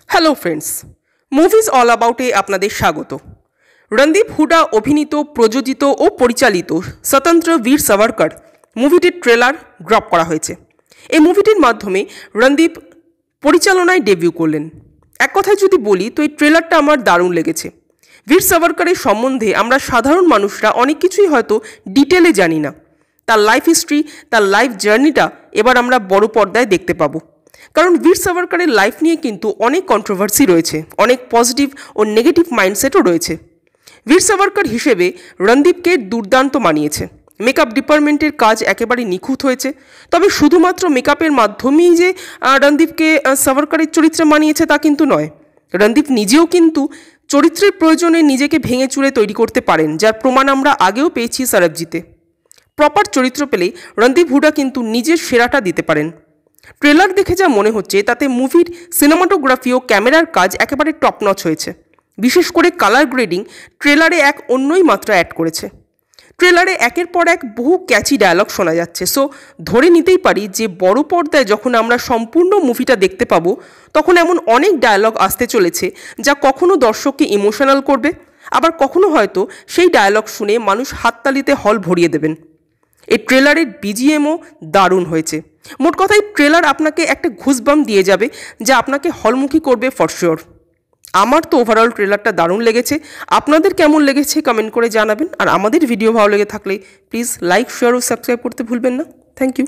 Hello friends, movies all অ্যাবাউটে আপনাদের স্বাগত। রণদীপ হুডা অভিনীত, প্রযোজিত ও পরিচালিত স্বতন্ত্র বীর সাভারকর মুভিটির ট্রেলার ড্রপ করা হয়েছে। এই মুভিটির মাধ্যমে রণদীপ পরিচালনায় ডেবিউ করলেন। এক কথায় যদি বলি তো এই ট্রেলারটা আমার দারুণ লেগেছে। বীর সাভারকরের সম্বন্ধে আমরা সাধারণ মানুষরা অনেক কিছুই হয়তো ডিটেলে জানি না। তার লাইফ হিস্ট্রি, তার লাইফ জার্নিটা এবার আমরা বড় পর্দায় দেখতে পাবো। কারণ বীর সাভারকরের লাইফ নিয়ে কিন্তু অনেক কন্ট্রোভার্সি রয়েছে, অনেক পজিটিভ ও নেগেটিভ মাইন্ডসেটও রয়েছে। বীর সাভারকর হিসেবে রণদীপকে দুর্দান্ত মানিয়েছে। মেকআপ ডিপার্টমেন্টের কাজ একেবারে নিখুঁত হয়েছে। তবে শুধুমাত্র মেকআপের মাধ্যমেই যে রণদীপকে সাভারকরের চরিত্রে মানিয়েছে তা কিন্তু নয়। রণদীপ নিজেও কিন্তু চরিত্রের প্রয়োজনে নিজেকে ভেঙে চুরে তৈরি করতে পারেন, যার প্রমাণ আমরা আগেও পেয়েছি সরবজিতে। প্রপার চরিত্র পেলে রণদীপ হুডা কিন্তু নিজের সেরাটা দিতে পারেন। ট্রেলার দেখে যা মনে হচ্ছে তাতে মুভির সিনেমাটোগ্রাফি ও ক্যামেরার কাজ একেবারে টপনচ হয়েছে। বিশেষ করে কালার গ্রেডিং ট্রেলারে এক অন্যই মাত্রা অ্যাড করেছে। ট্রেলারে একের পর এক বহু ক্যাচি ডায়লগ শোনা যাচ্ছে। সো ধরে নিতেই পারি যে বড় পর্দায় যখন আমরা সম্পূর্ণ মুভিটা দেখতে পাবো তখন এমন অনেক ডায়লগ আসতে চলেছে যা কখনো দর্শককে ইমোশনাল করবে, আবার কখনো হয়তো সেই ডায়লগ শুনে মানুষ হাততালিতে হল ভরিয়ে দেবেন। এই ট্রেলারের বিজিএমও দারুণ হয়েছে। মোট কথায় ট্রেলার আপনাকে একটা ঘুষবাম দিয়ে যাবে যা আপনাকে হলমুখী করবে ফর শিওর। আমার তো ওভারঅল ট্রেলারটা দারুণ লেগেছে। আপনাদের কেমন লেগেছে কমেন্ট করে জানাবেন। আর আমাদের ভিডিও ভালো লেগে থাকলে প্লিজ লাইক, শেয়ার ও সাবস্ক্রাইব করতে ভুলবেন না। Thank you.